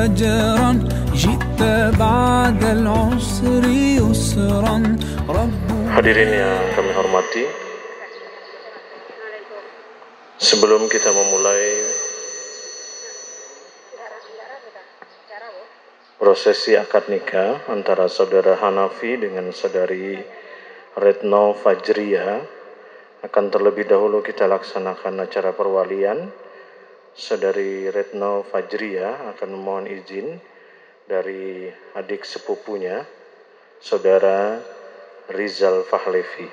فجرا جئت بعد العسر يسرا Hadirin yang kami hormati, sebelum kita memulai prosesi akad nikah antara saudara Hanafi dengan saudari Retno Fajriya, akan terlebih dahulu kita laksanakan acara perwalian. Saudari Retno Fajriya akan memohon izin dari adik sepupunya, saudara Rizal Fahlevi.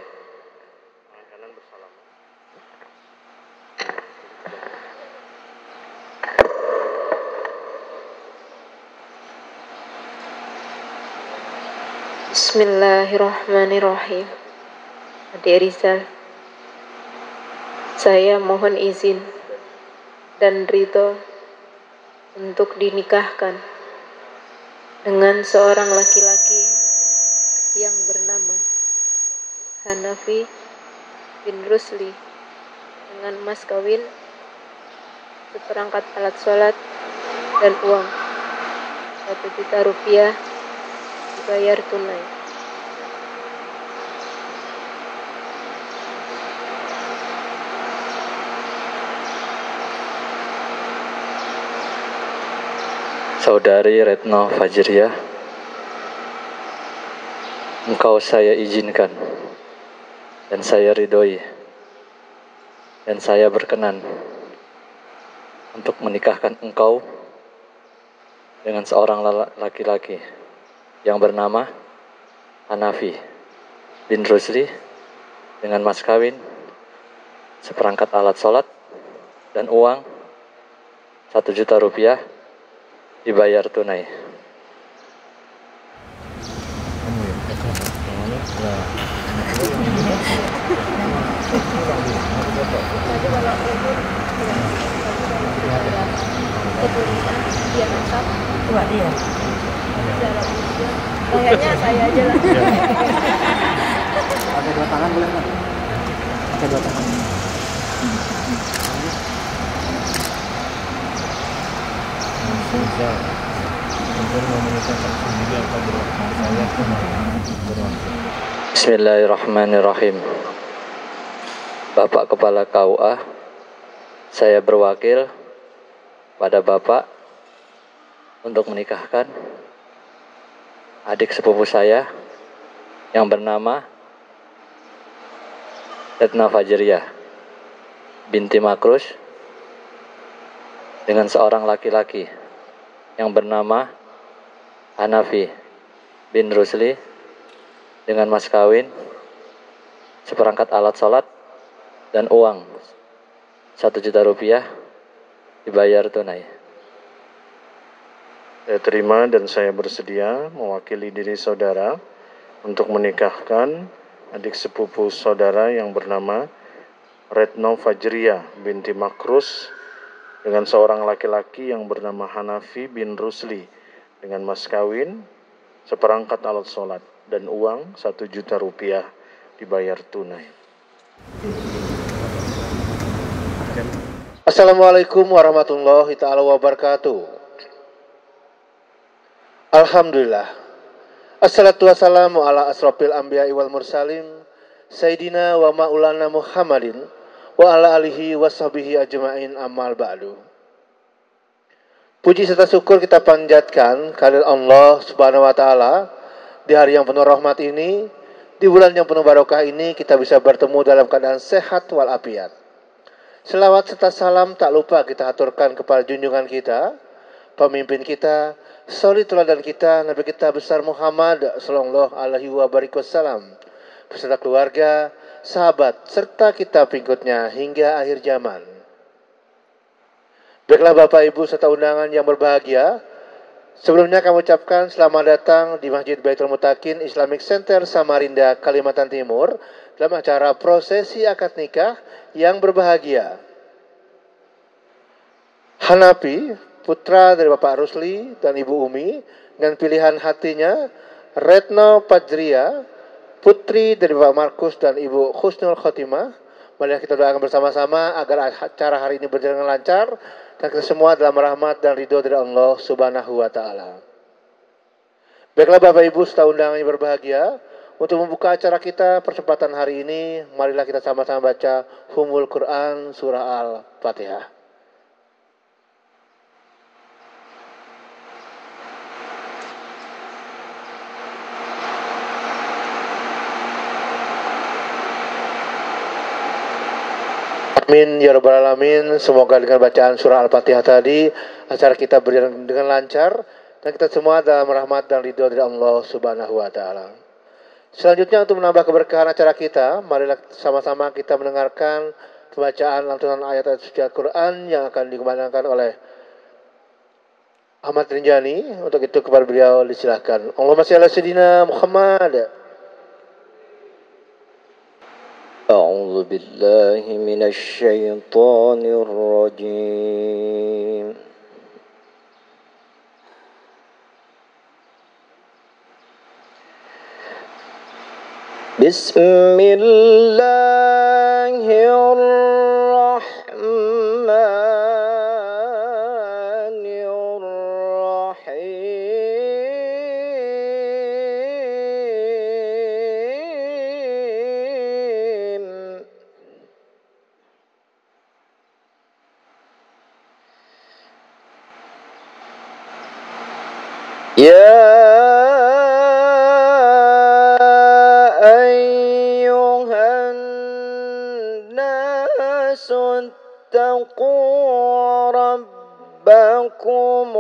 Bismillahirrahmanirrahim. Adik Rizal, saya mohon izin dan ridho untuk dinikahkan dengan seorang laki-laki yang bernama Hanafi bin Rusli dengan mas kawin seperangkat alat sholat dan uang 1 juta rupiah dibayar tunai. Saudari Retno Fajriya, engkau saya izinkan dan saya ridhoi dan saya berkenan untuk menikahkan engkau dengan seorang laki-laki yang bernama Hanafi bin Rusli dengan mas kawin seperangkat alat sholat dan uang 1 juta rupiah dibayar tunai. Kayaknya saya aja lah. Pakai 2 tangan boleh nggak? Pakai 2 tangan. Bismillahirrahmanirrahim. Bapak Kepala KUA, saya berwakil pada Bapak untuk menikahkan adik sepupu saya yang bernama Retno Fajriya binti Makrus dengan seorang laki-laki yang bernama Hanafi bin Rusli dengan mas kawin seperangkat alat sholat dan uang 1 juta rupiah dibayar tunai. Saya terima dan saya bersedia mewakili diri saudara untuk menikahkan adik sepupu saudara yang bernama Retno Fajriya binti Makrus dengan seorang laki-laki yang bernama Hanafi bin Rusli dengan mas kawin seperangkat alat sholat dan uang 1 juta rupiah dibayar tunai. Assalamualaikum warahmatullahi ta'ala wabarakatuh. Alhamdulillah. Assalatu wassalamu ala asrafil anbiya'i wal mursalin Sayyidina wa maulana Muhammadin wa ala alihi wa sahbihi ajma'in ammal ba'du. Puji serta syukur kita panjatkan kehadirat Allah Subhanahu wa taala di hari yang penuh rahmat ini, di bulan yang penuh barokah ini kita bisa bertemu dalam keadaan sehat walafiat. Selawat serta salam tak lupa kita aturkan kepada junjungan kita, pemimpin kita, suri teladan kita, Nabi kita besar Muhammad sallallahu alaihi wasallam, beserta keluarga, sahabat, serta kita pengikutnya hingga akhir zaman. Baiklah Bapak Ibu serta undangan yang berbahagia, sebelumnya kami ucapkan selamat datang di Masjid Baitul Mutakin Islamic Center Samarinda, Kalimantan Timur dalam acara prosesi akad nikah yang berbahagia. Hanafi, putra dari Bapak Rusli dan Ibu Umi, dengan pilihan hatinya Retno Fajriya, putri dari Bapak Markus dan Ibu Husnul Khotimah, Mari kita doakan bersama-sama agar acara hari ini berjalan dengan lancar dan kita semua dalam rahmat dan ridho dari Allah Subhanahu wa taala. Baiklah Bapak Ibu serta undangan yang berbahagia, untuk membuka acara kita percepatan hari ini, marilah kita sama-sama baca Ummul Quran surah Al-Fatihah. Amin ya rabbal alamin. Semoga dengan bacaan surah Al-Fatihah tadi acara kita berjalan dengan lancar dan kita semua dalam rahmat dan ridho dari Allah Subhanahu wa taala. Selanjutnya untuk menambah keberkahan acara kita, marilah sama-sama kita mendengarkan pembacaan lantunan ayat-ayat suci Al-Qur'an yang akan dikumandangkan oleh Ahmad Rinjani. Untuk itu kepada beliau disilakan. Allahumma shalli ala sayyidina Muhammad. أعوذ بالله من الشيطان الرجيم بسم الله الرحمن الرحيم يا أيها الناس اتقوا ربكم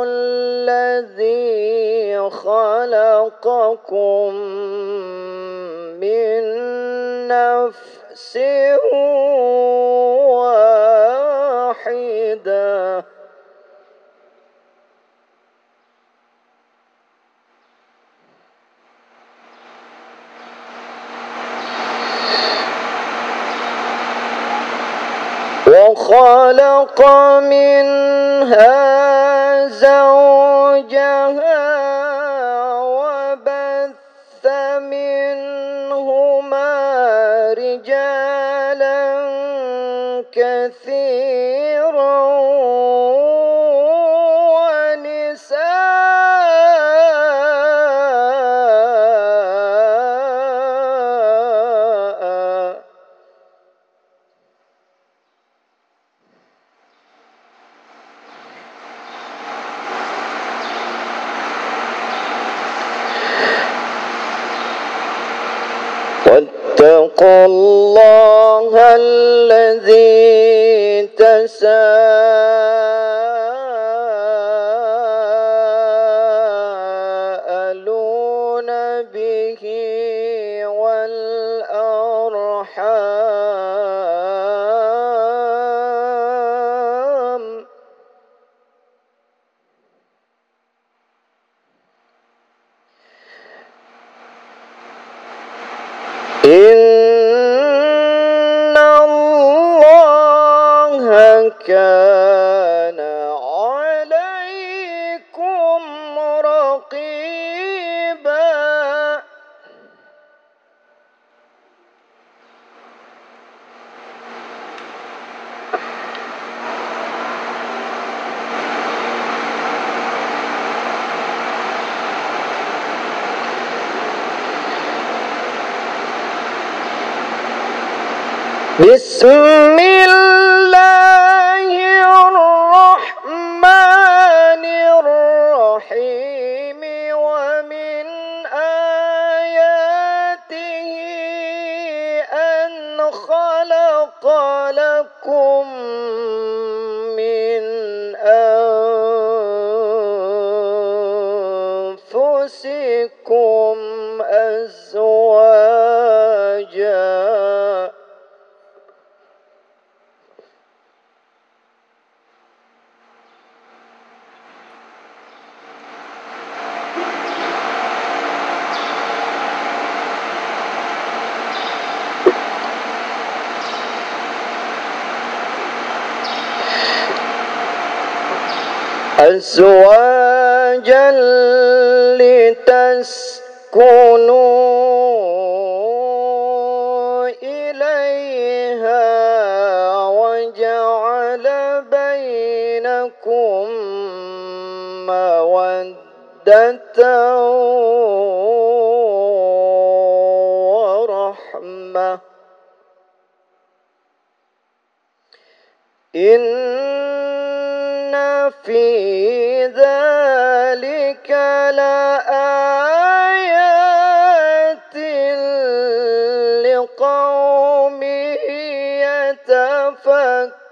الذي خلقكم من نفس واحدة وخلق منها زوجها وبث منهما رجالا كثيرا ونساء واتقوا الله الذي تساءلون به والأرحام إن الله كان عليكم رقيبا بسم الله الرحمن الرحيم ومن آياته أن خلق لكم من أنفسكم أزواجا أزواجا لتسكنوا إليها بينكم مودة ورحمة إن في ذلك لآيات لقوم يتفكرون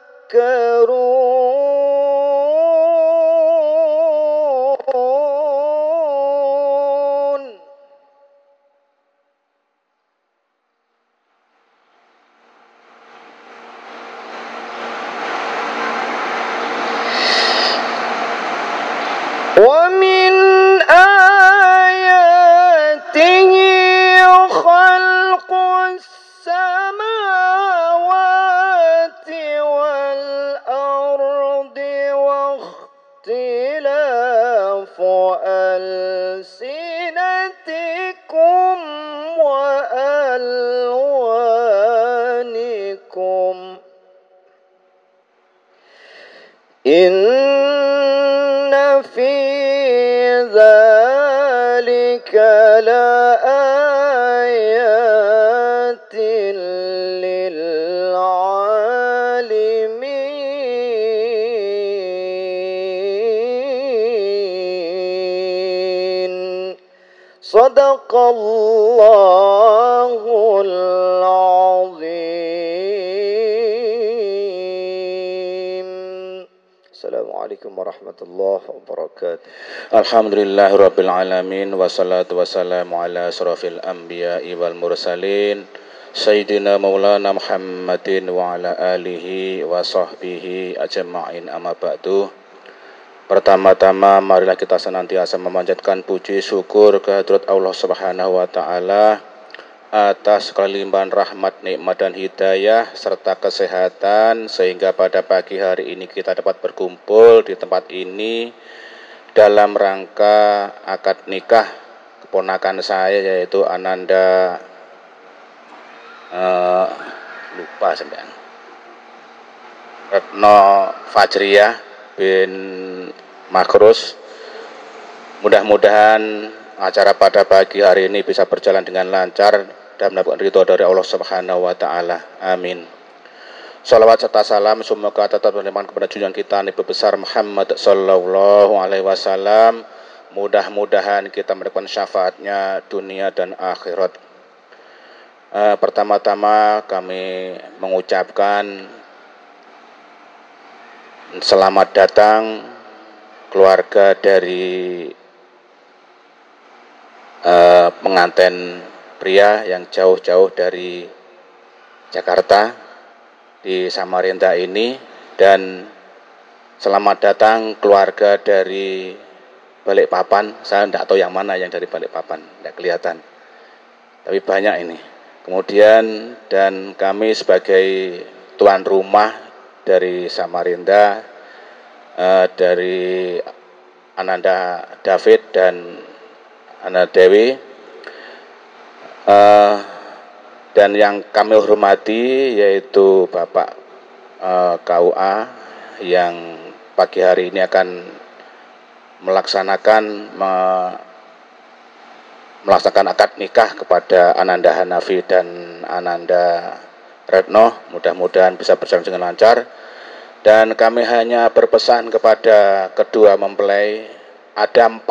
ومن آياته خلق السماوات والأرض واختلاف ألسنتكم وألوانكم إن في ذلك لآيات للعالمين صدق الله العظيم. Assalamualaikum warahmatullahi wabarakatuh. Alhamdulillahirabbil alamin wassalatu wassalamu ala asrofil anbiya'i wal mursalin sayyidina maulana Muhammadin wa ala alihi wa sahbihi ajma'in amma ba'du. Pertama-tama marilah kita senantiasa memanjatkan puji syukur kehadirat Allah Subhanahu wa taala atas kelimpahan rahmat, nikmat dan hidayah serta kesehatan sehingga pada pagi hari ini kita dapat berkumpul di tempat ini dalam rangka akad nikah keponakan saya yaitu Ananda lupa sampean Retno Fajriyah bin Makrus. Mudah-mudahan acara pada pagi hari ini bisa berjalan dengan lancar dan mendapatkan ridho dari Allah Subhanahu wa taala. Amin. Salawat serta salam semoga tetap berlimpah kepada junjungan kita Nabi besar Muhammad sallallahu alaihi wasallam. Mudah-mudahan kita mendapatkan syafaatnya dunia dan akhirat. Pertama-tama kami mengucapkan selamat datang keluarga dari pengantin pria yang jauh-jauh dari Jakarta di Samarinda ini, dan selamat datang keluarga dari Balikpapan. Saya tidak tahu yang mana yang dari Balikpapan, tidak kelihatan, tapi banyak ini. Kemudian dan kami sebagai tuan rumah dari Samarinda, dari Ananda David dan Ananda Dewi, dan yang kami hormati yaitu Bapak KUA yang pagi hari ini akan melaksanakan akad nikah kepada Ananda Hanafi dan Ananda Retno. Mudah-mudahan bisa berjalan dengan lancar, dan kami hanya berpesan kepada kedua mempelai, ada 4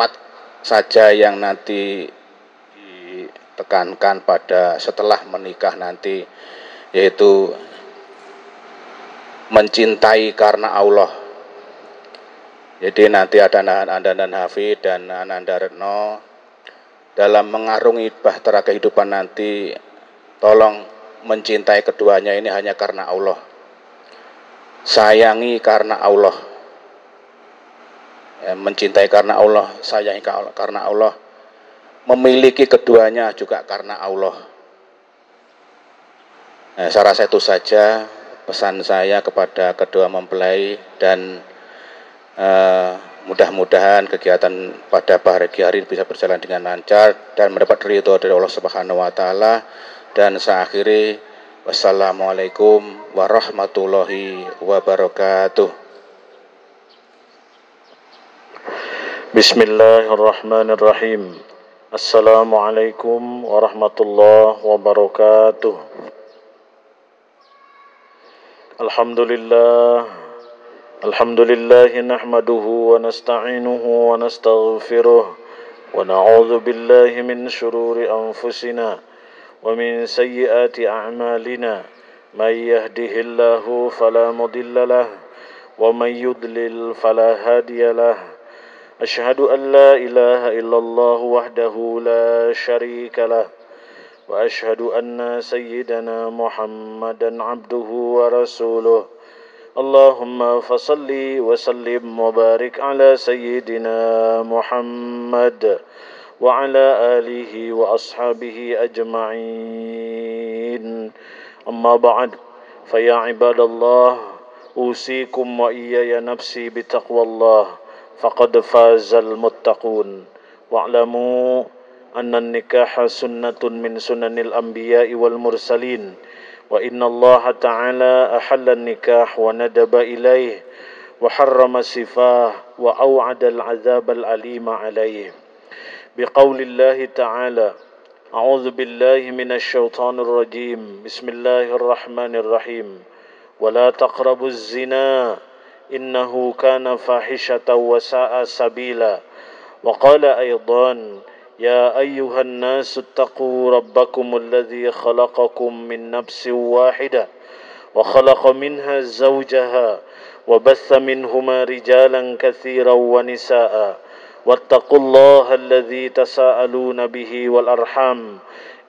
saja yang nanti ditekankan pada setelah menikah nanti, yaitu mencintai karena Allah. Jadi nanti ada Ananda Hanafi dan Ananda Retno dalam mengarungi bahtera kehidupan nanti, tolong mencintai keduanya ini hanya karena Allah, sayangi karena Allah, mencintai karena Allah, sayangi karena Allah, memiliki keduanya juga karena Allah. Saya rasa itu saja pesan saya kepada kedua mempelai, dan mudah-mudahan kegiatan pada pagi hari bisa berjalan dengan lancar dan mendapat ridho dari Allah Subhanahu wa taala. Dan saya akhiri, wassalamualaikum warahmatullahi wabarakatuh. Bismillahirrahmanirrahim. Assalamualaikum warahmatullahi wabarakatuh. Alhamdulillah nahmaduhu wa nasta'inuhu wa nastaghfiruh wa na'udzu billahi min shururi anfusina wa min sayyiati a'malina. May yahdihillahu fala mudilla lahu wa may yudlil fala hadiya lahu. أشهد أن لا إله إلا الله وحده لا شريك له وأشهد أن سيدنا محمدا عبده ورسوله اللهم فصل وسلم وبارك على سيدنا محمد وعلى آله وأصحابه أجمعين أما بعد فيا عباد الله أوصيكم وإياي نفسي بتقوى الله فقد فاز المتقون واعلموا أن النكاح سنة من سنن الأنبياء والمرسلين وإن الله تعالى أحل النكاح وندب إليه وحرم السفاه وأوعد العذاب الأليم عليه بقول الله تعالى أعوذ بالله من الشيطان الرجيم بسم الله الرحمن الرحيم ولا تقربوا الزنا إنه كان فاحشة وساء سبيلا وقال أيضا يا أيها الناس اتقوا ربكم الذي خلقكم من نفس واحدة وخلق منها زوجها وبث منهما رجالا كثيرا ونساء واتقوا الله الذي تساءلون به والأرحام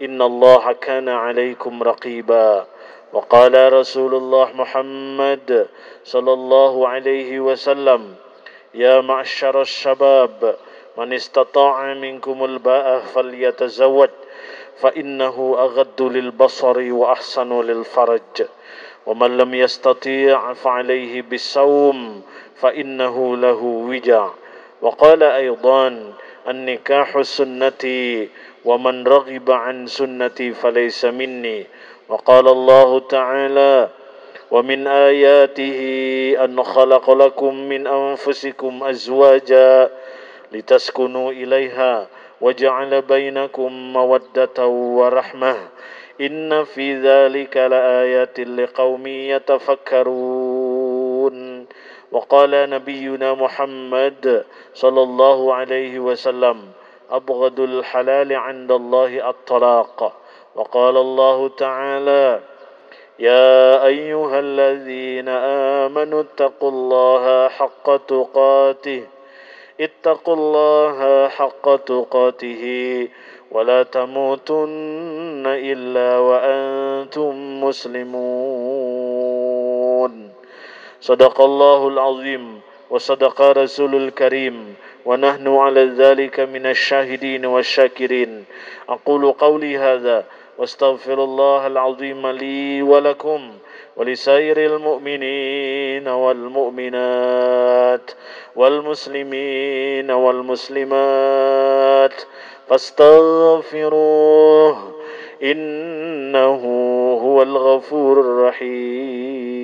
إن الله كان عليكم رقيبا وقال رسول الله محمد صلى الله عليه وسلم يا معشر الشباب من استطاع منكم الباءة فليتزوج فإنه أغض للبصر وأحسن للفرج ومن لم يستطيع فعليه بالصوم فإنه له وجع وقال أيضا النكاح سنتي ومن رغب عن سنتي فليس مني وقال الله تعالى ومن آياته أن خلق لكم من أنفسكم أزواجا لتسكنوا إليها وجعل بينكم مودة ورحمة إن في ذلك لآيات لقوم يتفكرون وقال نبينا محمد صلى الله عليه وسلم أبغض الحلال عند الله الطلاق وقال الله تعالى يا أيها الذين آمنوا اتقوا الله حق تقاته ولا تموتن إلا وأنتم مسلمون صدق الله العظيم وصدق رسول الكريم ونحن على ذلك من الشاهدين والشاكرين أقول قولي هذا واستغفر الله العظيم لي ولكم ولسائر المؤمنين والمؤمنات والمسلمين والمسلمات فاستغفروه إنه هو الغفور الرحيم.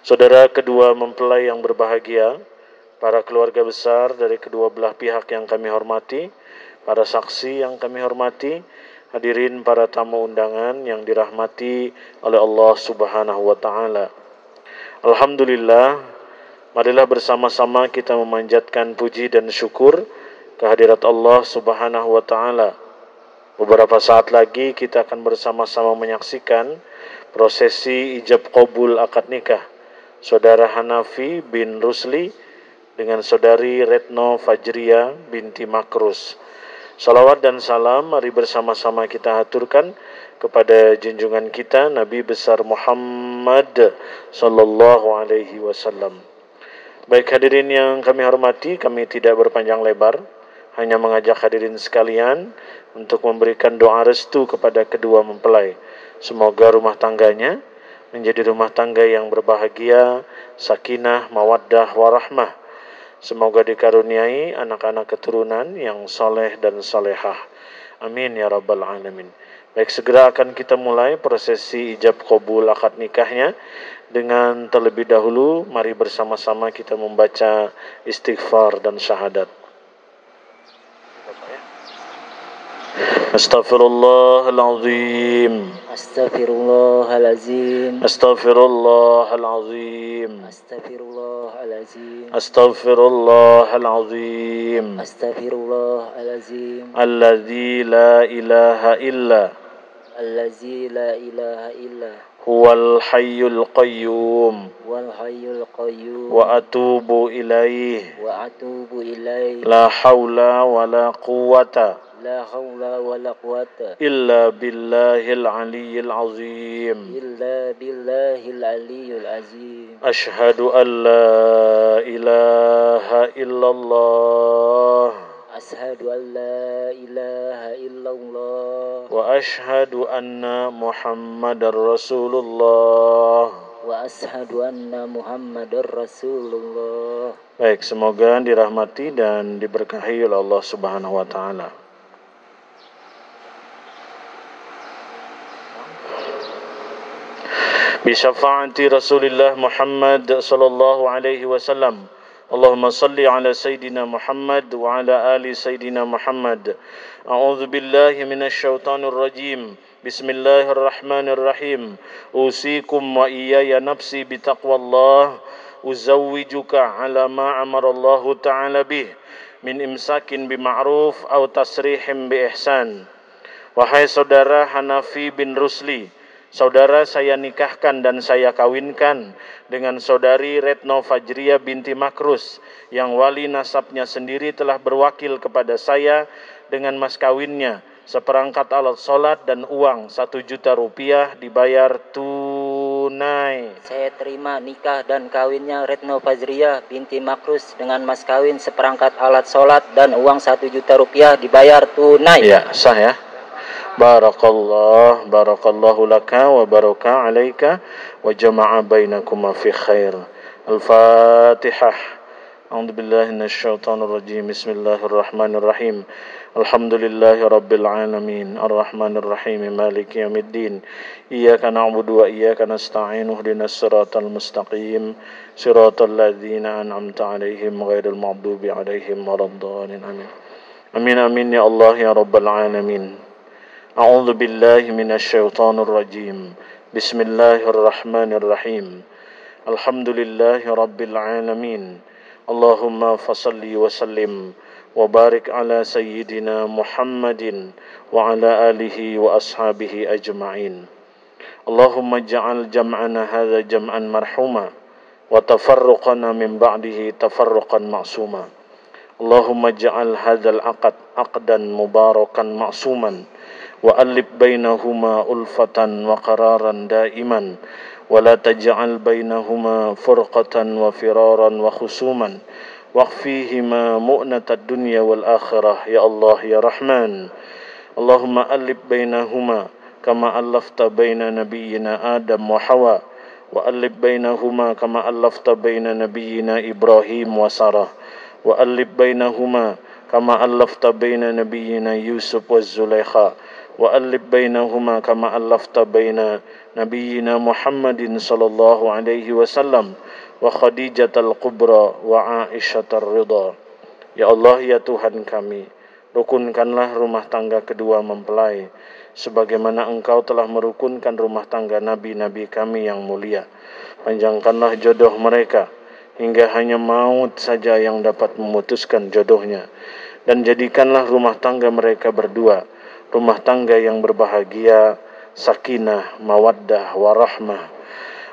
Saudara kedua mempelai yang berbahagia, para keluarga besar dari kedua belah pihak yang kami hormati, para saksi yang kami hormati, hadirin para tamu undangan yang dirahmati oleh Allah Subhanahu wa taala. Alhamdulillah, marilah bersama-sama kita memanjatkan puji dan syukur kehadirat Allah Subhanahu wa taala. Beberapa saat lagi kita akan bersama-sama menyaksikan prosesi ijab qabul akad nikah Saudara Hanafi bin Rusli dengan Saudari Retno Fajria binti Makrus. Salawat dan salam mari bersama-sama kita haturkan kepada junjungan kita Nabi besar Muhammad sallallahu alaihi wasallam. Baik hadirin yang kami hormati, kami tidak berpanjang lebar, hanya mengajak hadirin sekalian untuk memberikan doa restu kepada kedua mempelai. Semoga rumah tangganya menjadi rumah tangga yang berbahagia, sakinah, mawaddah, warahmah. Semoga dikaruniai anak-anak keturunan yang soleh dan solehah. Amin ya rabbal alamin. Baik, segera akan kita mulai prosesi ijab qabul akad nikahnya. Dengan terlebih dahulu, mari bersama-sama kita membaca istighfar dan syahadat. Astaghfirullahalazim. Astaghfirullahalazim. Astaghfirullahalazim. Astaghfirullahalazim. Astaghfirullahalazim. Astaghfirullahalazim. Alladzi la ilaha illa Allazi la ilaha illa huwal hayyul qayyum wal hayyul qayyum wa atubu ilaih wa atubu ilaih la haula wa la quwwata la haula wa la quwwata illa billahil aliyyil azim. illa billahil aliyyil azim. Ashhadu an la ilaha illallah Ashhadu an la ilaha illallah wa ashhadu anna Muhammadar Rasulullah. wa ashhadu anna Muhammadar Rasulullah. Baik, semoga dirahmati dan diberkahi oleh Allah Subhanahu wa taala. Bi syafaati Rasulillah Muhammad sallallahu alaihi wasallam. Allahumma salli ala Sayyidina Muhammad wa ala ali Sayyidina Muhammad. A'udzu billahi minasy syaithanir rajim. Bismillahirrahmanirrahim. Usikum wa iyaya nafsi bitaqwallah. Uzawwijuka ala ma amarallahu ta'ala bih min imsakin bima'ruf aw tasrihim bi ihsan. Wahai saudara Hanafi bin Rusli, saudara saya nikahkan dan saya kawinkan dengan saudari Retno Fajriya binti Makrus yang wali nasabnya sendiri telah berwakil kepada saya dengan mas kawinnya seperangkat alat sholat dan uang 1 juta rupiah dibayar tunai. Saya terima nikah dan kawinnya Retno Fajriya binti Makrus dengan mas kawin seperangkat alat sholat dan uang 1 juta rupiah dibayar tunai. Ya, sah ya. Barakallahu laka wa baraka alaika wa jama'a bainakuma fi khair. Al-Fatihah. A'udzu billahi minasy syaithanir rajim. Bismillahirrahmanirrahim. Alhamdulillahi rabbil alamin. Arrahmanir rahim. Maliki yaumiddin. Iyyaka na'budu wa iyyaka nasta'in. Ihdinas siratal mustaqim. Siratal ladzina an'amta 'alaihim ghairil maghdubi 'alaihim waladdallin. Amin. Amin amin ya Allah ya rabbal alamin. A'udzu billahi minasy syaithanir rajim. Bismillahirrahmanirrahim. Alhamdulillahi rabbil alamin. Allahumma fassalli wa sallim wa barik ala sayyidina Muhammadin wa ala alihi wa ashabihi ajma'in. Allahumma ja'al jam'ana hadza jam'an marhuma wa tafarruqana min ba'dihi tafarruqan ma'suma. Allahumma ja'al hadzal aqd aqdan mubarakan ma'suman wa alif bainahuma ulfatan wa qararan daiman wa la taj'al bainahuma furqatan wa firaran wa khusuman waqfihima mu'natad dunya wal akhirah ya Allah ya Rahman. Allahumma alif bainahuma kama alafta baina nabiyyina Adam wa Hawa wa alif bainahuma kama alafta baina nabiyyina Ibrahim wa Sarah wa alif bainahuma kama alafta baina nabiyyina Yusuf wa Zulaikha wa alif bainahuma kama alafta baina nabiyyina Muhammadin sallallahu alaihi wasallam wa Khadijatal Kubra wa Aisyatar Ridha. Ya Allah ya Tuhan kami, rukunkanlah rumah tangga kedua mempelai sebagaimana Engkau telah merukunkan rumah tangga nabi-nabi kami yang mulia. Panjangkanlah jodoh mereka hingga hanya maut saja yang dapat memutuskan jodohnya, dan jadikanlah rumah tangga mereka berdua rumah tangga yang berbahagia, sakinah, mawaddah, warahmah.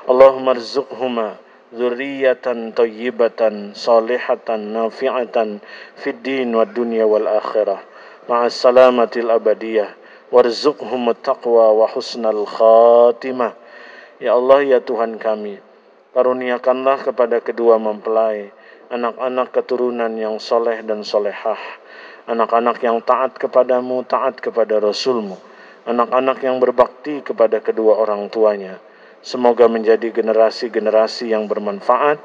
Allahumma rzuqhuma dzurriyyatan thayyibatan salihatan nafi'atan fid din wad dunya wal akhirah ma'as salamatil abadiyah warzuqhum taqwa wa husnal khatimah. Ya Allah ya Tuhan kami, karuniakanlah kepada kedua mempelai anak-anak keturunan yang soleh dan solehah, anak-anak yang taat kepadamu, taat kepada Rasulmu, anak-anak yang berbakti kepada kedua orang tuanya. Semoga menjadi generasi-generasi yang bermanfaat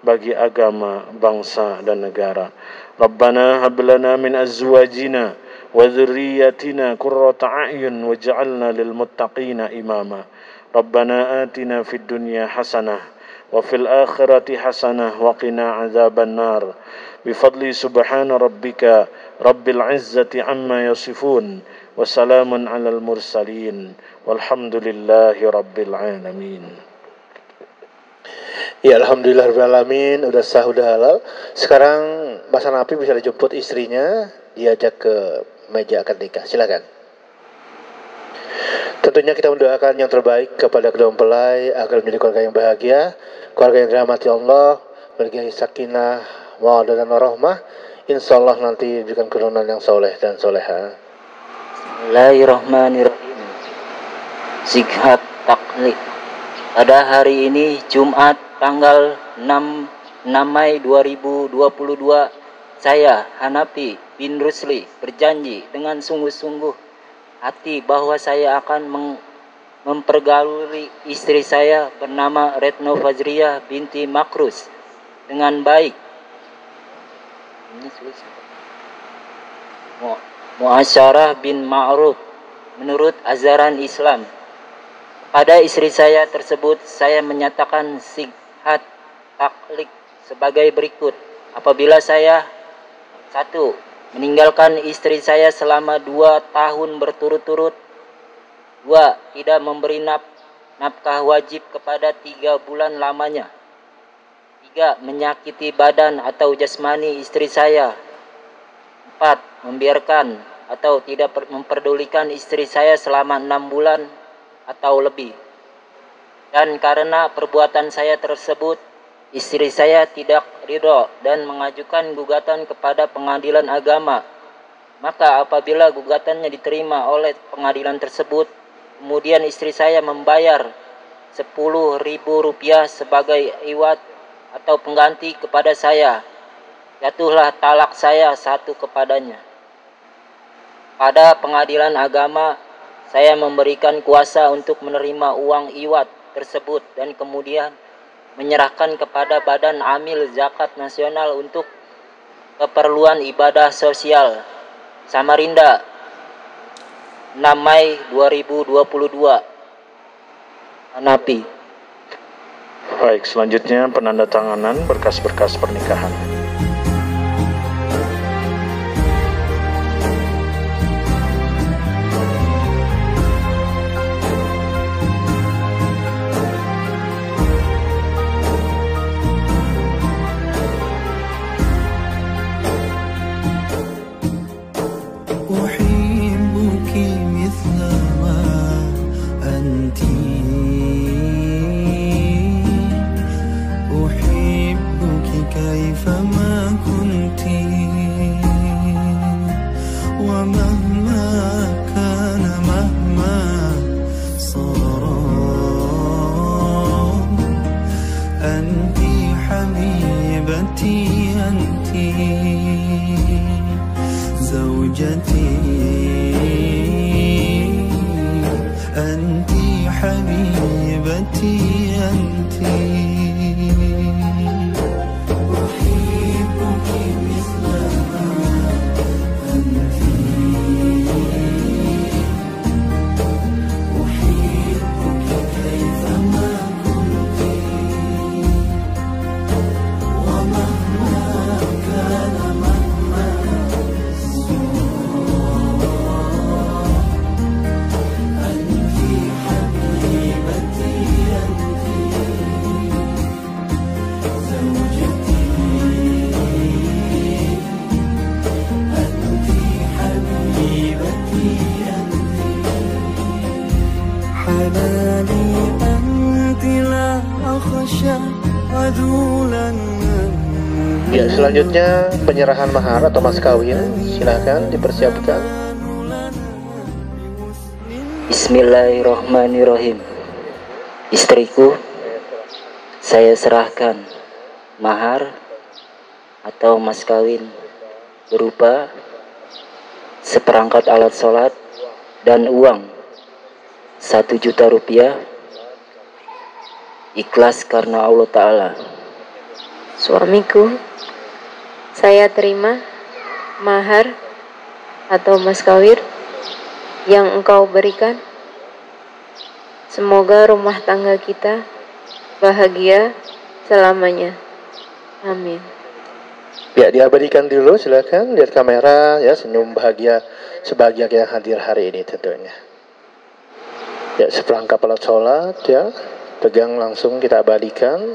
bagi agama, bangsa, dan negara. Rabbana hab lana min azwajina وذريتنا قرة أعين واجعلنا للمتقين إماما ربنا آتنا في الدنيا حسنة وفي الآخرة حسنة وقنا عذاب النار بفضل سبحان ربك رب العزة عما يصفون وسلام على المرسلين والحمد لله رب العالمين. Ya, alhamdulillah rabbil alamin, udah sah, udah halal. Sekarang Mas Hanafi bisa dijemput istrinya, diajak ke meja akad nikah. Silakan. Tentunya kita mendoakan yang terbaik kepada kedua mempelai agar menjadi keluarga yang bahagia, keluarga yang dirahmati Allah, keluarga yang sakinah, mawaddah dan warahmah. Insyaallah nanti diberikan keturunan yang soleh dan soleha. Bismillahirrahmanirrahim. Zikhat taklid. Pada hari ini Jumat tanggal 6 Mei 2022, saya Hanafi bin Rusli berjanji dengan sungguh-sungguh hati bahwa saya akan mempergauli istri saya bernama Retno Fajriah binti Makrus dengan baik. Ini muasyarah bin ma'ruf menurut ajaran Islam. Pada istri saya tersebut saya menyatakan zikhat taklid sebagai berikut. Apabila saya 1. meninggalkan istri saya selama 2 tahun berturut-turut. 2. tidak memberi nafkah wajib kepada 3 bulan lamanya. 3. menyakiti badan atau jasmani istri saya. 4. membiarkan atau tidak memperdulikan istri saya selama 6 bulan atau lebih. Dan karena perbuatan saya tersebut, istri saya tidak ridho dan mengajukan gugatan kepada pengadilan agama. Maka apabila gugatannya diterima oleh pengadilan tersebut, kemudian istri saya membayar Rp10.000 sebagai iwat atau pengganti kepada saya, jatuhlah talak saya 1 kepadanya. Pada pengadilan agama, saya memberikan kuasa untuk menerima uang iwat tersebut dan kemudian menyerahkan kepada Badan Amil Zakat Nasional untuk keperluan ibadah sosial. Samarinda, 6 Mei 2022. Hanafi. Baik, selanjutnya penandatanganan berkas-berkas pernikahan. Ya, selanjutnya penyerahan mahar atau mas kawin. Silakan dipersiapkan. Bismillahirrahmanirrahim. Istriku, saya serahkan mahar atau mas kawin berupa seperangkat alat sholat dan uang Rp1.000.000 ikhlas karena Allah Ta'ala. Suamiku, saya terima mahar atau mas kawin yang Engkau berikan. Semoga rumah tangga kita bahagia selamanya. Amin. Ya, diabadikan dulu, silakan lihat kamera ya, senyum bahagia sebahagia yang hadir hari ini tentunya. Ya, seperangkap alat sholat ya, pegang langsung kita abadikan.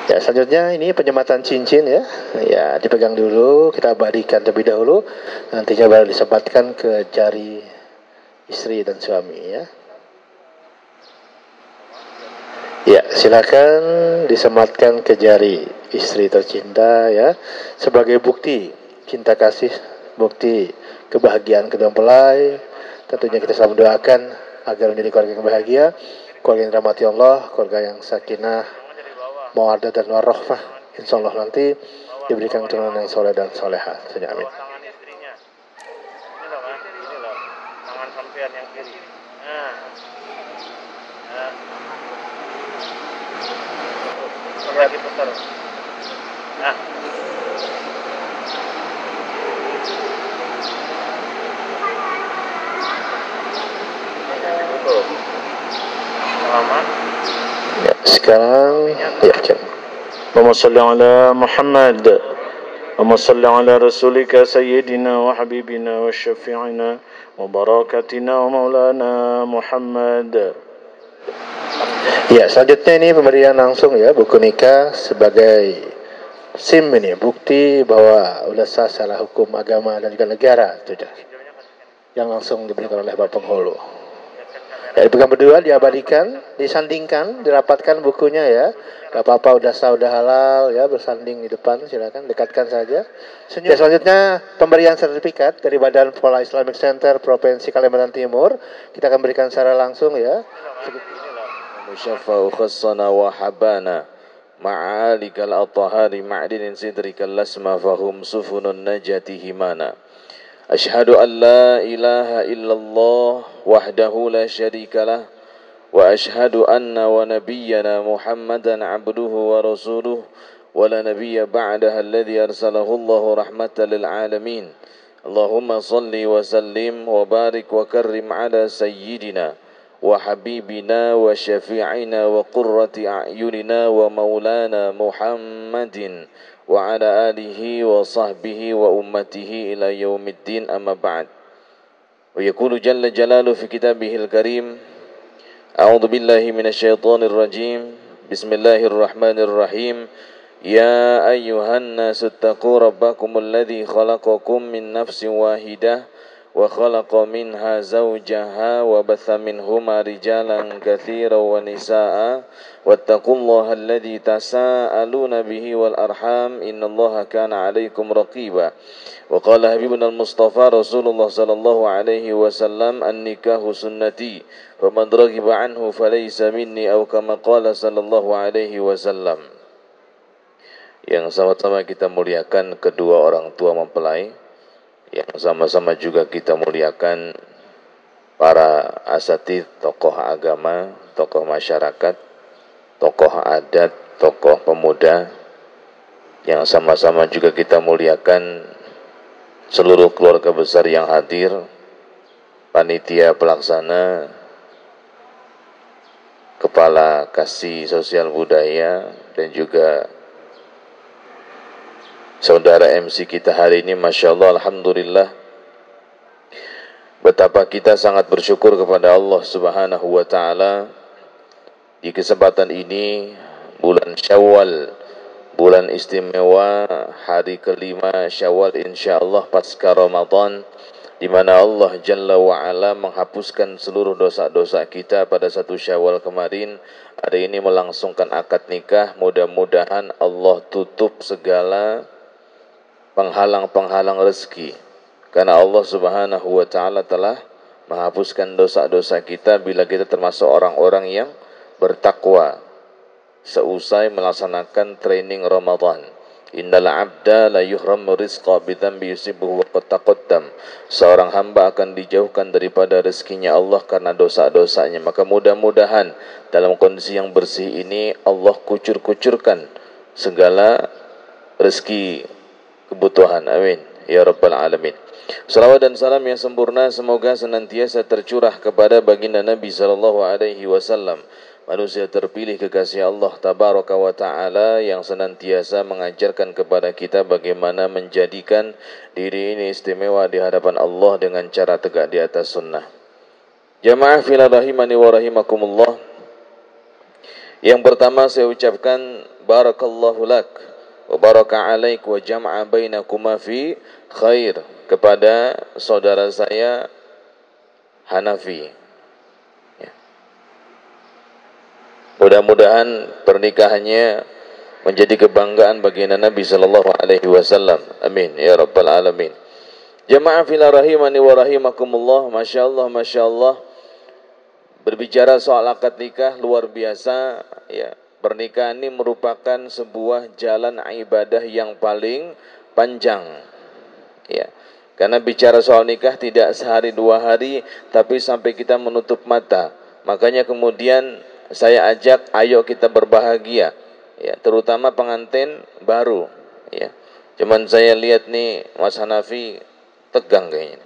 Ya, selanjutnya ini penyematan cincin ya. Ya, dipegang dulu, kita abadikan terlebih dahulu. Nantinya baru disematkan ke jari istri dan suami ya. Ya, silakan disematkan ke jari istri tercinta ya, sebagai bukti cinta kasih, bukti kebahagiaan kedua mempelai. Tentunya kita selalu mendoakan agar menjadi keluarga yang bahagia, keluarga yang dirahmati Allah, keluarga yang sakinah, mawaddah dan warahmah. Insyaallah nanti diberikan keturunan yang soleh dan soleha. Amin. Tangan sampean yang kiri. Lagi putar. Selamat. Ya, sekarang ya, Allahumma salli ala Muhammad. Allahumma salli ala rasulika sayyidina wa habibina wa syafi'ina wa barakatina wa maulana Muhammad. Ya, selanjutnya ini pemberian langsung ya, buku nikah sebagai SIM ini, bukti bahwa sudah sah secara hukum agama dan juga negara, sudah. Yang langsung diberikan oleh Bapak Penghulu. Ya, dipegang berdua, diabadikan, disandingkan, dirapatkan bukunya ya. Gak apa-apa, udah sah, udah halal ya, bersanding di depan, silakan dekatkan saja. Ya, selanjutnya pemberian sertifikat dari Badan Pola Islamic Center Provinsi Kalimantan Timur. Kita akan berikan secara langsung ya. Musyafa'u khassana wa habana ma'alikal atahari ma'dinin sidrikal lasma fahum sufunun najati himana. Ashhadu an la ilaha illallah wahdahu la syarika lah wa ashhadu anna wa nabiyyana Muhammadan abduhu wa rasuluh wa la nabiyya ba'daha alladhi arsalahu Allahu rahmatan lil alamin. Allahumma salli wa sallim wa barik wa karrim ala sayyidina wa habibina wa syafi'ina wa qurrati a'yunina wa maulana Muhammadin wa ala alihi wa sahbihi wa ummatihi ila yaumiddin, amma ba'd. Wa yaqulu jalla jalaluhu fi kitabihil karim, a'udzu billahi minasyaitonir rajim, bismillahirrahmanirrahim. Ya ayyuhan nasu taqu rabbakumul ladzi khalaqakum min nafsin wahidah wa khalaqa minha zawjaha wa batha minhuma rijalan katsiran wa nisaa wattaqullaha alladzi tasaaluna bihi wal arham innallaha kana 'alaikum raqiba. Wa qala habibuna al-mustafa Rasulullah sallallahu alaihi wasallam, an-nikahu sunnati faman raghiba anhu falaysa minni, aw kama qala sallallahu alaihi wasallam. Yang sama-sama kita muliakan kedua orang tua mempelai, yang sama-sama juga kita muliakan para asatidz, tokoh agama, tokoh masyarakat, tokoh adat, tokoh pemuda, yang sama-sama juga kita muliakan seluruh keluarga besar yang hadir, panitia pelaksana, kepala kasih sosial budaya, dan juga saudara MC kita hari ini. Masya Allah, alhamdulillah, betapa kita sangat bersyukur kepada Allah Subhanahu wa ta'ala. Di kesempatan ini, bulan Syawal, bulan istimewa, hari kelima Syawal insyaallah pasca Ramadan, di mana Allah Jalla wa'ala menghapuskan seluruh dosa-dosa kita pada 1 Syawal kemarin. Hari ini melangsungkan akad nikah. Mudah-mudahan Allah tutup segala penghalang-penghalang rezeki, karena Allah Subhanahu wa ta'ala telah menghapuskan dosa-dosa kita bila kita termasuk orang-orang yang bertakwa seusai melaksanakan training Ramadan. Innal abda la yuhramu rizqa bidhanbi yusibuhu wa qad taqaddam. Seorang hamba akan dijauhkan daripada rezekinya Allah karena dosa-dosanya. Maka mudah-mudahan dalam kondisi yang bersih ini Allah kucur-kucurkan segala rezeki, kebutuhan. Amin ya rabbal alamin. Salawat dan salam yang sempurna semoga senantiasa tercurah kepada baginda Nabi sallallahu alaihi wasallam, manusia terpilih kekasih Allah tabaraka wa ta'ala, yang senantiasa mengajarkan kepada kita bagaimana menjadikan diri ini istimewa di hadapan Allah dengan cara tegak di atas sunnah. Jamaah fillah rahimani wa rahimakumullah. Yang pertama saya ucapkan barakallahu lak wa baraka alaik wa jama'a bainakuma fi khair kepada saudara saya Hanafi. Mudah-mudahan pernikahannya menjadi kebanggaan bagi Nabi sallallahu alaihi wasallam. Amin ya rabbal alamin. Jamaah fillah rahimani wa rahimakumullah. Masyaallah, masyaallah. Berbicara soal akad nikah luar biasa ya. Pernikahan ini merupakan sebuah jalan ibadah yang paling panjang. Ya. Karena bicara soal nikah tidak sehari dua hari, tapi sampai kita menutup mata. Makanya kemudian saya ajak, ayo kita berbahagia, ya, terutama pengantin baru, ya. Cuman saya lihat nih Mas Hanafi tegang kayaknya.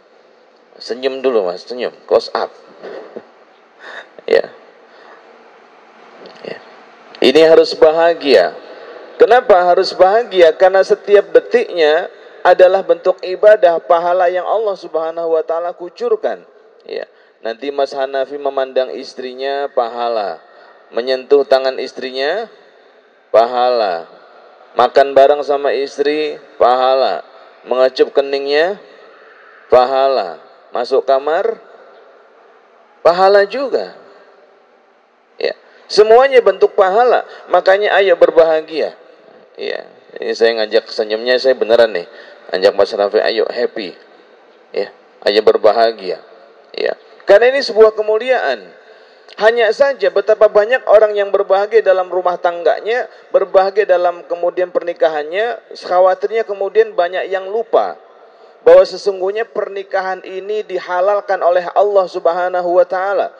Senyum dulu Mas, senyum, close up. Ya. Ya. Ini harus bahagia. Kenapa harus bahagia? Karena setiap detiknya adalah bentuk ibadah, pahala yang Allah Subhanahu wa taala kucurkan, ya. Nanti Mas Hanafi memandang istrinya, pahala. Menyentuh tangan istrinya, pahala. Makan bareng sama istri, pahala. Mengecup keningnya, pahala. Masuk kamar, pahala juga. Ya, semuanya bentuk pahala. Makanya ayo berbahagia. Ya, ini saya ngajak senyumnya, saya beneran nih. Ajak Mas Rafi, ayo happy. Ya, ayo berbahagia. Ya. Karena ini sebuah kemuliaan. Hanya saja betapa banyak orang yang berbahagia dalam rumah tangganya, berbahagia dalam kemudian pernikahannya, khawatirnya kemudian banyak yang lupa bahwa sesungguhnya pernikahan ini dihalalkan oleh Allah Subhanahu wa taala.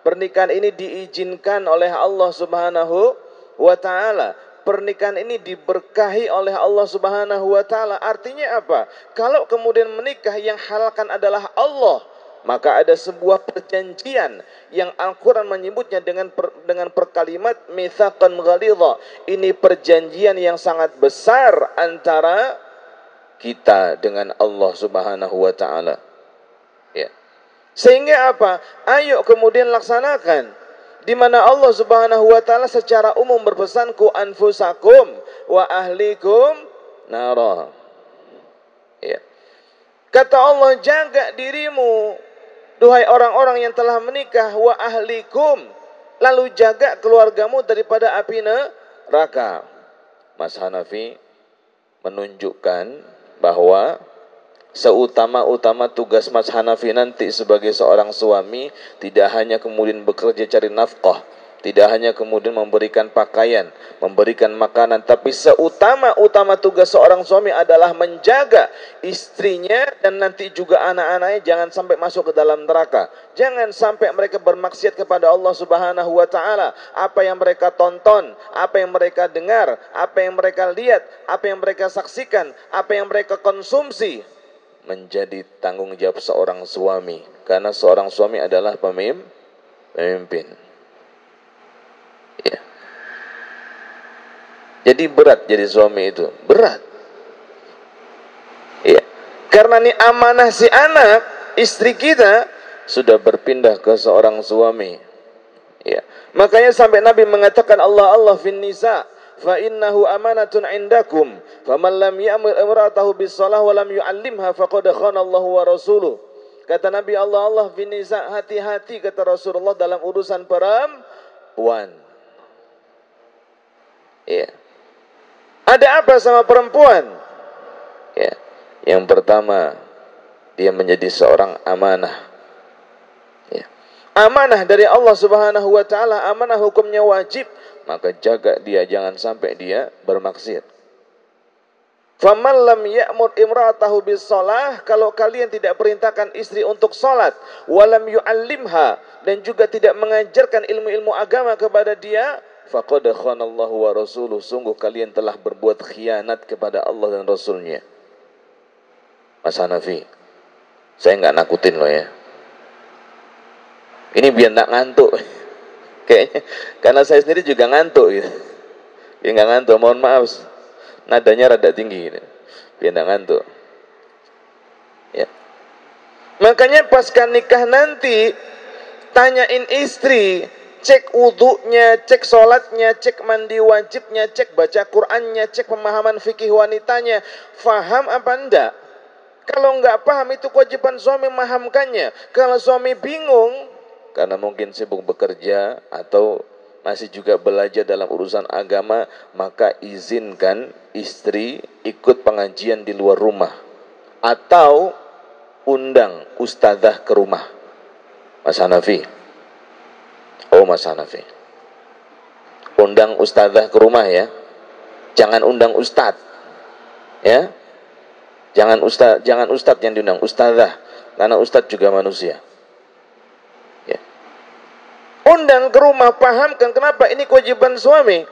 Pernikahan ini diizinkan oleh Allah Subhanahu wa taala. Pernikahan ini diberkahi oleh Allah Subhanahu wa taala. Artinya apa? Kalau kemudian menikah yang halalkan adalah Allah, maka ada sebuah perjanjian yang Al-Quran menyebutnya dengan perkalimat mitsaqan ghalidha. Ini perjanjian yang sangat besar antara kita dengan Allah Subhanahu wa taala. Ya. Sehingga apa? Ayo kemudian laksanakan. Di mana Allah Subhanahu wa taala secara umum berpesan ku anfusakum wa ahlikum nara. Ya. Kata Allah, jaga dirimu duhai orang-orang yang telah menikah, wa ahlikum, lalu jaga keluargamu daripada api neraka. Mas Hanafi menunjukkan bahwa seutama-utama tugas Mas Hanafi nanti sebagai seorang suami tidak hanya kemudian bekerja cari nafkah, tidak hanya kemudian memberikan pakaian, memberikan makanan, tapi seutama-utama tugas seorang suami adalah menjaga istrinya dan nanti juga anak-anaknya jangan sampai masuk ke dalam neraka. Jangan sampai mereka bermaksiat kepada Allah Subhanahu wa taala. Apa yang mereka tonton, apa yang mereka dengar, apa yang mereka lihat, apa yang mereka saksikan, apa yang mereka konsumsi menjadi tanggung jawab seorang suami. Karena seorang suami adalah pemimpin. Ya. Jadi berat jadi suami itu, berat. Ya. Karena ini amanah si anak, istri kita sudah berpindah ke seorang suami. Ya. Makanya sampai Nabi mengatakan Allah fin nisa fa innahu amanatun indakum faman lam ya'mur imra'atahu bis-shalah wa lam yu'allimha faqad khana Allah wa rasuluh. Kata Nabi Allah fin nisa, hati-hati kata Rasulullah dalam urusan perempuan. Ya. Ada apa sama perempuan? Ya. Yang pertama, dia menjadi seorang amanah. Ya. Amanah dari Allah Subhanahu wa taala, amanah hukumnya wajib, maka jaga dia jangan sampai dia bermaksiat. Faman lam ya'mur imra'atahu bis-shalah, kalau kalian tidak perintahkan istri untuk salat, walam yu'allimha, dan juga tidak mengajarkan ilmu-ilmu agama kepada dia, faqad khanallahu wa rasuluh, sungguh kalian telah berbuat khianat kepada Allah dan Rasulnya. Mas Hanafi, saya nggak nakutin loh ya. Ini biar nggak ngantuk. Kayaknya, karena saya sendiri juga ngantuk gitu. Biar nggak ngantuk, mohon maaf. Nadanya rada tinggi gitu. Biar nggak ngantuk. Ya. Makanya pasca nikah nanti, tanyain istri, cek wudhunya, cek sholatnya, cek mandi wajibnya, cek baca Qur'annya, cek pemahaman fikih wanitanya, faham apa enggak? Kalau enggak paham, itu kewajiban suami memahamkannya. Kalau suami bingung, karena mungkin sibuk bekerja atau masih juga belajar dalam urusan agama, maka izinkan istri ikut pengajian di luar rumah atau undang ustadzah ke rumah. Mas Hanafi, oh Mas Hanafi, undang ustadzah ke rumah ya, jangan undang ustadz ya, jangan ustadz yang diundang, ustadzah, karena ustadz juga manusia. Undang ke rumah, pahamkan kenapa ini kewajiban suami.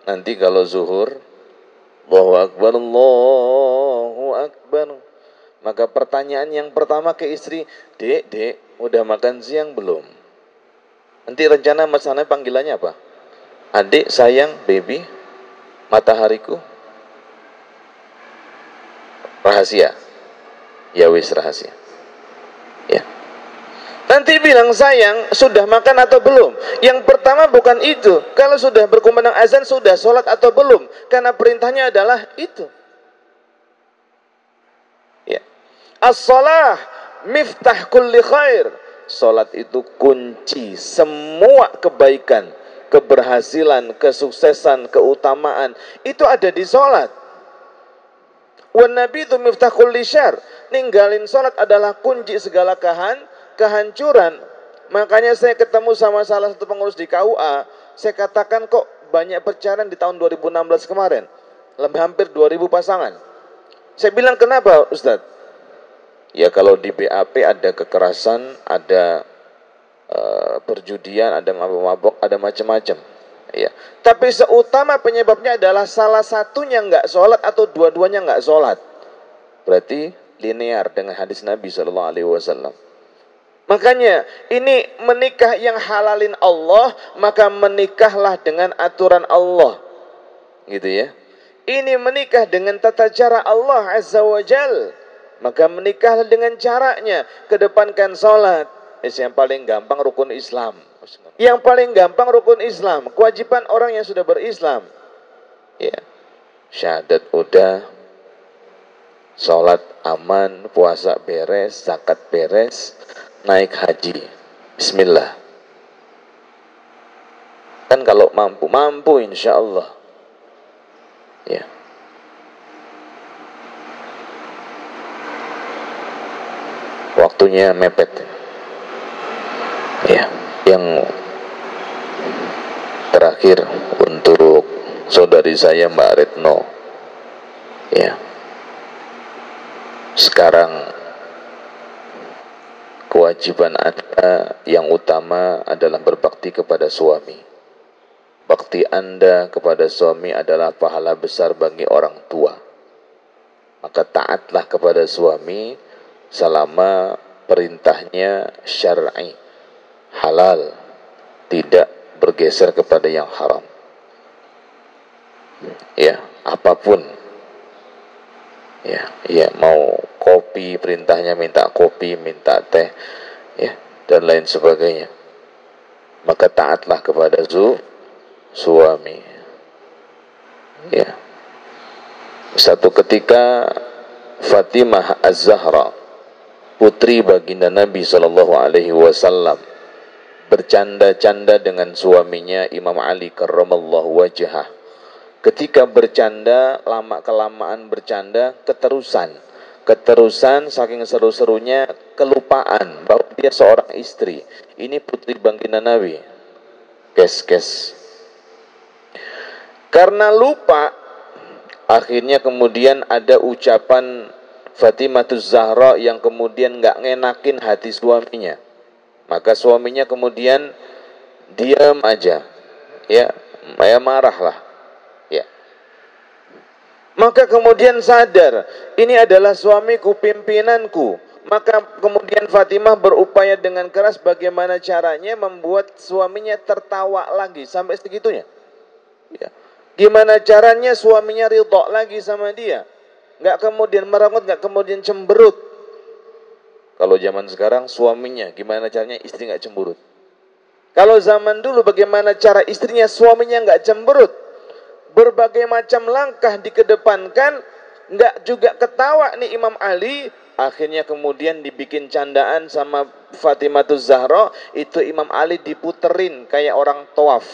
Nanti kalau zuhur, Allahu Akbar, Allahu Akbar, maka pertanyaan yang pertama ke istri, dek, udah makan siang belum? Nanti rencana Mas Hana panggilannya apa? Adik, sayang, baby, matahariku. Rahasia. Ya wis, rahasia. Ya. Nanti bilang, sayang, sudah makan atau belum? Yang pertama bukan itu. Kalau sudah berkumandang azan, sudah sholat atau belum? Karena perintahnya adalah itu. Ya. As-salah miftah kulli khair. Sholat itu kunci semua kebaikan, keberhasilan, kesuksesan, keutamaan. Itu ada di sholat. Wan nabi itu miftah kulli syar. Ninggalin sholat adalah kunci segala kehancuran. Makanya saya ketemu sama salah satu pengurus di KUA, saya katakan kok banyak perceraian di tahun 2016 kemarin, lebih hampir 2000 pasangan. Saya bilang, kenapa Ustadz? Ya kalau di BAP ada kekerasan, ada perjudian, ada mabok-mabok, ada macam-macam. Ya. Tapi seutama penyebabnya adalah salah satunya nggak sholat atau dua-duanya nggak sholat. Berarti linear dengan hadis Nabi SAW. Makanya ini menikah yang halalin Allah, maka menikahlah dengan aturan Allah. Gitu ya. Ini menikah dengan tata cara Allah Azza wa Jal, maka menikahlah dengan caranya. Kedepankan sholat. Yang paling gampang rukun Islam. Yang paling gampang rukun Islam. Kewajiban orang yang sudah berislam. Ya. Syahadat udah, sholat aman, puasa beres, zakat beres, naik haji, bismillah. Kan kalau mampu insya Allah. Ya. Waktunya mepet. Ya, yang terakhir untuk saudari saya Mbak Retno. Ya. Sekarang kewajiban Anda yang utama adalah berbakti kepada suami. Bakti Anda kepada suami adalah pahala besar bagi orang tua. Maka taatlah kepada suami selama perintahnya syar'i, halal, tidak bergeser kepada yang haram. Ya, apapun. Ya, mau kopi, perintahnya minta kopi, minta teh, ya, dan lain sebagainya. Maka taatlah kepada suami. Ya. Satu ketika Fatimah Az-Zahra, putri baginda Nabi SAW, bercanda-canda dengan suaminya Imam Ali karramallahu wajhah. Ketika bercanda, lama-kelamaan bercanda, keterusan saking seru-serunya, kelupaan bahwa dia seorang istri. Ini putri baginda Nabi. Kes. Karena lupa, akhirnya kemudian ada ucapan Fatimahuz Zahra yang kemudian nggak ngenakin hati suaminya. Maka suaminya kemudian diam aja. ya marahlah, ya. Maka kemudian sadar, ini adalah suamiku, pimpinanku. Maka kemudian Fatimah berupaya dengan keras bagaimana caranya membuat suaminya tertawa lagi sampai segitunya. Ya. Gimana caranya suaminya ridha lagi sama dia, nggak kemudian merengut, nggak kemudian cemberut. Kalau zaman sekarang suaminya gimana caranya istri nggak cemberut. Kalau zaman dulu bagaimana cara istrinya suaminya nggak cemberut. Berbagai macam langkah dikedepankan, nggak juga ketawa nih Imam Ali. Akhirnya kemudian dibikin candaan sama Fatimahuz Zahra, itu Imam Ali diputerin kayak orang tawaf.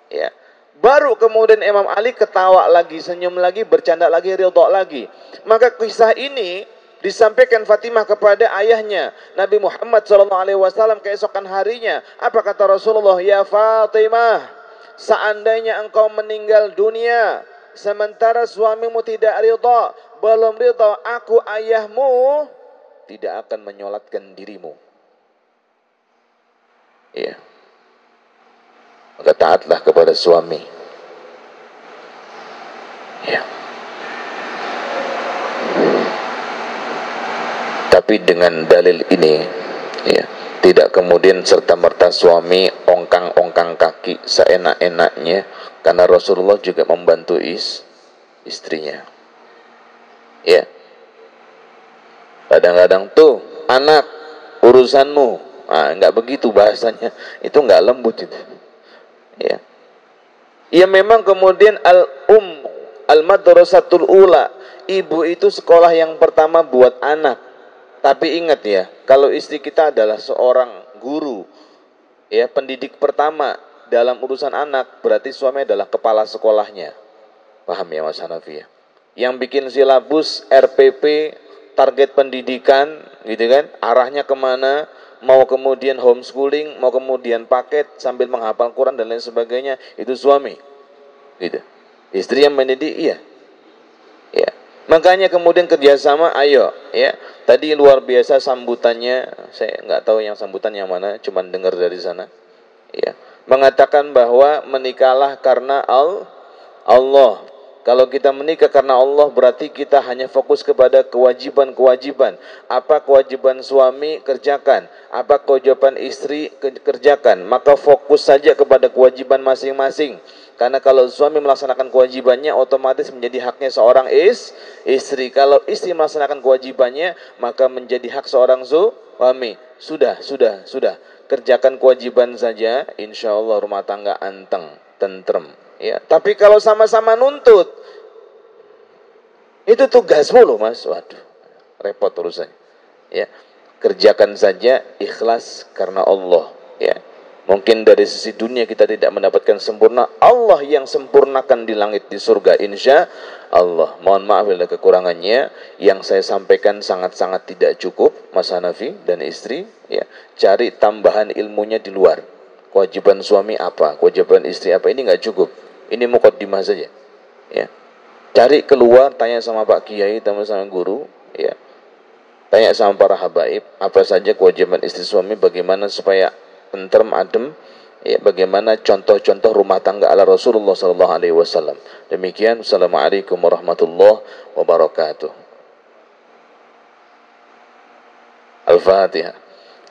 Ya. Baru kemudian Imam Ali ketawa lagi, senyum lagi, bercanda lagi, ridha lagi. Maka kisah ini disampaikan Fatimah kepada ayahnya Nabi Muhammad SAW keesokan harinya. Apa kata Rasulullah? Ya Fatimah, seandainya engkau meninggal dunia sementara suamimu tidak ridha, belum ridha, aku ayahmu tidak akan menyolatkan dirimu. Iya. Maka taatlah kepada suami. Ya. Tapi dengan dalil ini, ya, tidak kemudian serta-merta suami ongkang-ongkang kaki seenak-enaknya, karena Rasulullah juga membantu istrinya. Ya. Kadang-kadang tuh anak urusanmu, enggak begitu bahasanya, itu enggak lembut itu. Ya. Ya memang kemudian al-madrasatul ula, ibu itu sekolah yang pertama buat anak. Tapi ingat ya, kalau istri kita adalah seorang guru, ya pendidik pertama dalam urusan anak, berarti suami adalah kepala sekolahnya. Paham ya Mas Hanafi ya? Yang bikin silabus, RPP, target pendidikan, gitu kan? Arahnya kemana? Mau kemudian homeschooling, mau kemudian paket sambil menghafal Quran dan lain sebagainya, itu suami. Gitu. Istri yang mendidik, iya. Ya. Makanya kemudian kerjasama, ayo, ya. Tadi luar biasa sambutannya, saya nggak tahu yang sambutan yang mana, cuman dengar dari sana. Ya. Mengatakan bahwa menikahlah karena Allah. Kalau kita menikah karena Allah, berarti kita hanya fokus kepada kewajiban-kewajiban. Apa kewajiban suami, kerjakan. Apa kewajiban istri, kerjakan. Maka fokus saja kepada kewajiban masing-masing. Karena kalau suami melaksanakan kewajibannya, otomatis menjadi haknya seorang istri. Kalau istri melaksanakan kewajibannya, maka menjadi hak seorang suami. Sudah. Kerjakan kewajiban saja, insya Allah rumah tangga anteng, tentrem. Ya, tapi kalau sama-sama nuntut, itu tugasmu loh Mas. Waduh, repot urusannya. Ya, kerjakan saja ikhlas karena Allah. Ya, mungkin dari sisi dunia kita tidak mendapatkan sempurna, Allah yang sempurnakan di langit di surga, insya Allah. Mohon maaf bila kekurangannya yang saya sampaikan sangat-sangat tidak cukup, Mas Hanafi dan istri. Ya, cari tambahan ilmunya di luar. Kewajiban suami apa, kewajiban istri apa, ini nggak cukup. Ini mukaddimah saja. Ya. Cari keluar, tanya sama Pak Kiai, tanya sama guru, ya. Tanya sama para habaib, apa saja kewajiban istri suami, bagaimana supaya tentrem, adem, ya, bagaimana contoh-contoh rumah tangga ala Rasulullah SAW. Demikian, Assalamualaikum warahmatullahi wabarakatuh. Al-Fatihah.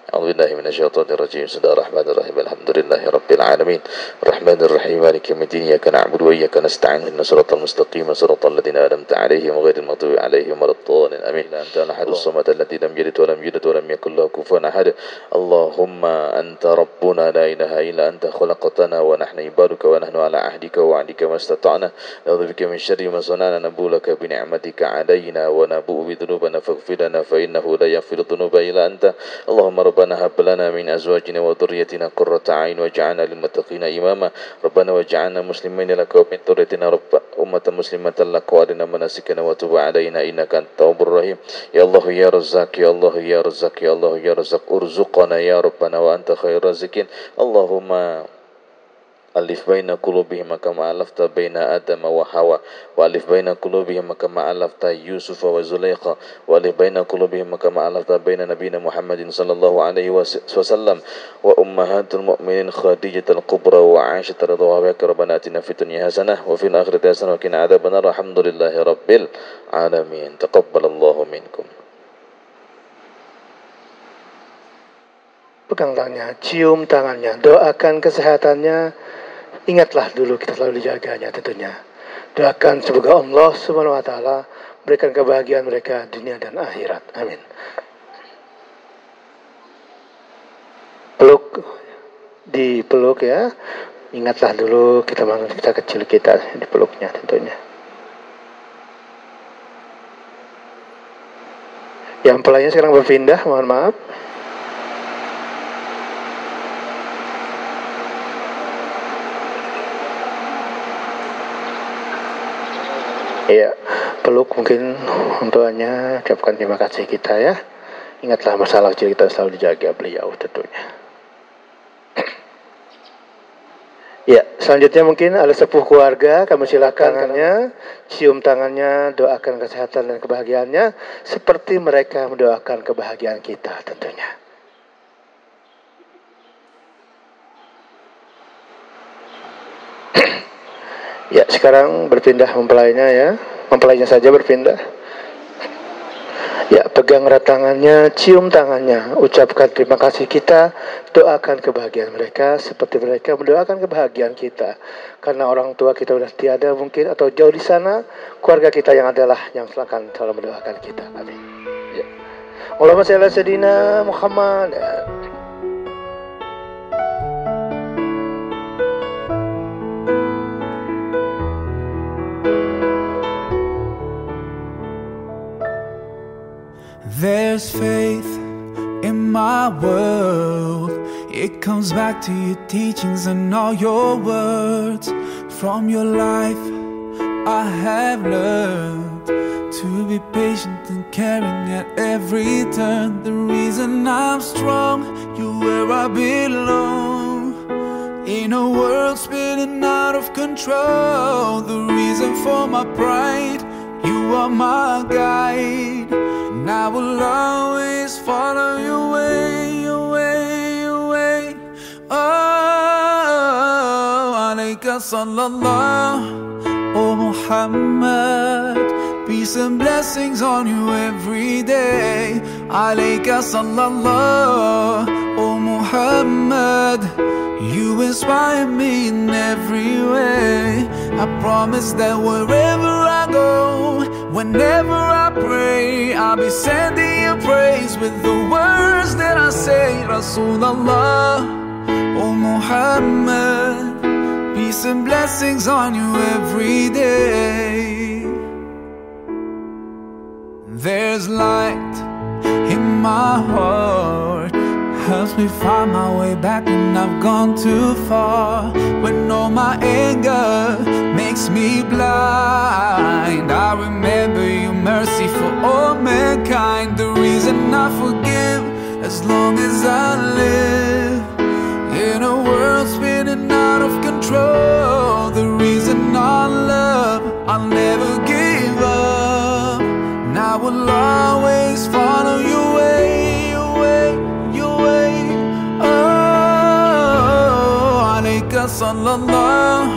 أعوذ بالله من الشيطان الرجيم. بسم الله الرحمن الرحيم. الحمد لله رب العالمين الرحمن الرحيم مالك يوم الدين إياك نعبد وإياك نستعين اهدنا الصراط المستقيم صراط الذين أنعمت عليهم غير المغضوب عليهم ولا الضالين آمين. أنت الأحد الصمد الذي لم يلد ولم يولد ولم يكن له كفوا أحد. اللهم أنت ربنا لا إله إلا أنت خلقتنا ونحن عبادك ونحن على عهدك ووعدك ما استطعنا نعوذ بك من شر ما صنعنا نبوء لك بنعمتك علينا ونبوء بذنوبنا فاغفر لنا فإنه لا يغفر الذنوب إلا أنت. اللهم ربنا هب لنا من أزواجنا وذريتنا قرة أعين واجعلنا للمتقين إماما. ربنا واجعلنا مسلمين لك ومن ذريتنا أمة مسلمة لك وأرنا مناسكنا وتب علينا إنك أنت التواب الرحيم. يا الله يا رزاق يا الله يا رزاق يا الله يا رزاق ارزقنا يا ربنا وأنت خير الرازقين. اللهم alif baina qulubihim kama alafta baina Adam wa Hawa wa alif baina qulubihim kama alafta Yusuf wa Zulaikha wa alif baina qulubihim kama alafta baina nabiyina Muhammadin sallallahu alaihi wasallam wa ummahatul mu'minin Khadijatul Kubra wa Aisyah radhiyallahu anha. Rabbana atina fid dunya hasanah wa fil akhirati hasanah wa qina adzabannar. Alhamdulillahi rabbil alamin. Taqabbalallahu minkum. Pegang tangannya, cium tangannya, doakan kesehatannya. Ingatlah dulu kita selalu dijaganya tentunya. Doakan semoga Allah Subhanahu wa taala berikan kebahagiaan mereka dunia dan akhirat. Amin. Peluk, dipeluk ya. Ingatlah dulu kita kecil kita dipeluknya tentunya. Yang mempelainya sekarang berpindah, mohon maaf. Iya, peluk mungkin untuknya, ucapkan terima kasih kita ya. Ingatlah masalah kecil kita selalu dijaga beliau tentunya. Ya, selanjutnya mungkin ada sepuh keluarga, kami silakan tangannya, cium tangannya, doakan kesehatan dan kebahagiaannya seperti mereka mendoakan kebahagiaan kita tentunya. Ya, sekarang berpindah mempelainya ya. Mempelainya saja berpindah. Ya, pegang erat tangannya, cium tangannya, ucapkan terima kasih kita, doakan kebahagiaan mereka seperti mereka mendoakan kebahagiaan kita. Karena orang tua kita sudah tiada mungkin atau jauh di sana, keluarga kita yang adalah yang akan selalu mendoakan kita. Amin. Ya. Allahumma shalli ala sayyidina Muhammad. There's faith in my world. It comes back to your teachings and all your words. From your life I have learned to be patient and caring at every turn. The reason I'm strong, you're where I belong. In a world spinning out of control, the reason for my pride, you are my guide. And I will always follow your way, your way, your way. Oh, alayka sallallahu, oh Muhammad. Peace and blessings on you every day. Alayka sallallahu, oh Muhammad. You inspire me in every way. I promise that wherever I go, whenever I pray, I'll be sending you praise with the words that I say. Rasulullah, oh Muhammad. Peace and blessings on you every day. There's light in my heart, helps me find my way back when I've gone too far. When all my anger makes me blind, I remember your mercy for all mankind. The reason I forgive as long as I live. In a world spinning out of control, the reason I love, I'll never give up. And I will always follow your way, your way, your way. Oh, alayka sallallahu,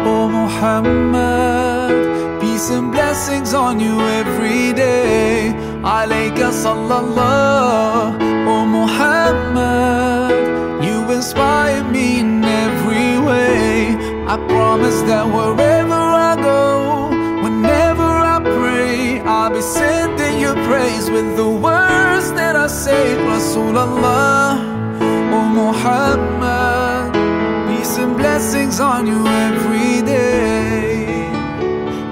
oh Muhammad. Peace and blessings on you every day. Alayka sallallahu, oh Muhammad. You inspire me in every way. I promise that wherever I go, whenever I pray, I'll be sending you praise with the words that I say. Rasulullah, oh Muhammad. Peace and blessings on you every day.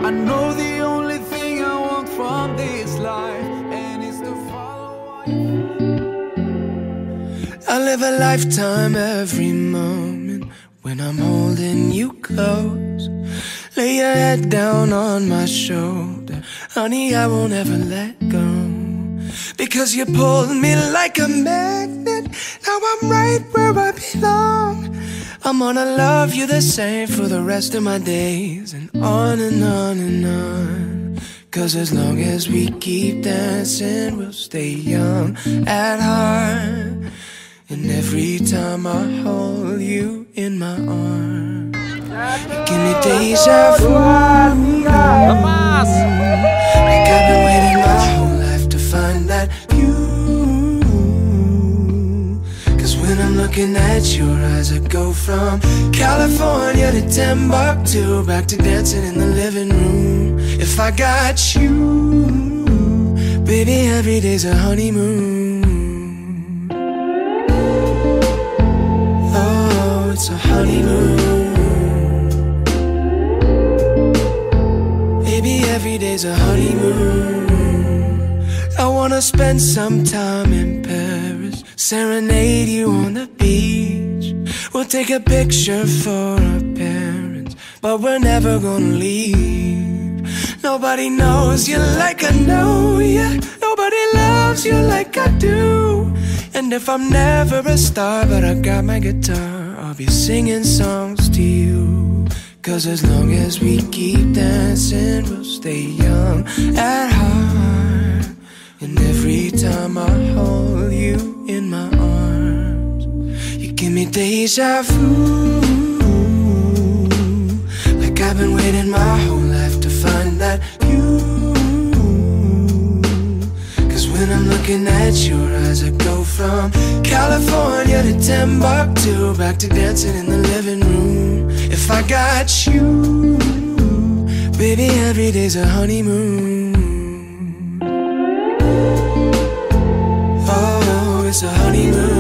I know the only thing I want from this life, and it's to follow I live a lifetime every moment when I'm holding you close. Lay your head down on my shoulder, honey, I won't ever let go. Because you pulled me like a magnet, now I'm right where I belong. I'm gonna love you the same for the rest of my days, and on and on and on. 'Cause as long as we keep dancing, we'll stay young at heart. And every time I hold you in my arms, you give me deja vu. Like I've been waiting my whole life to find that view. 'Cause when I'm looking at your eyes, I go from California to Timbuktu, back to dancing in the living room. If I got you, baby, every day's a honeymoon. It's a honeymoon. Baby, every day's a honeymoon. I wanna spend some time in Paris, serenade you on the beach. We'll take a picture for our parents, but we're never gonna leave. Nobody knows you like I know you. Nobody loves you like I do. And if I'm never a star, but I got my guitar, I'll be singing songs to you. 'Cause as long as we keep dancing, we'll stay young at heart. And every time I hold you in my arms, you give me deja vu. Like I've been waiting my whole life to find that view. When I'm looking at your eyes, I go from California to Timbuktu, back to dancing in the living room. If I got you, baby, every day's a honeymoon. Oh, it's a honeymoon.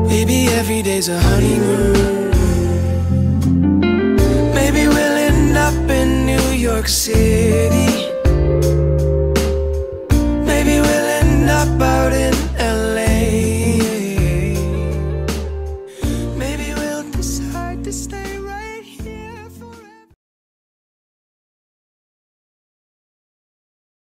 Baby, every day's a honeymoon. Maybe we'll end up in New York City. Maybe we'll end up out in LA. Maybe we'll decide to stay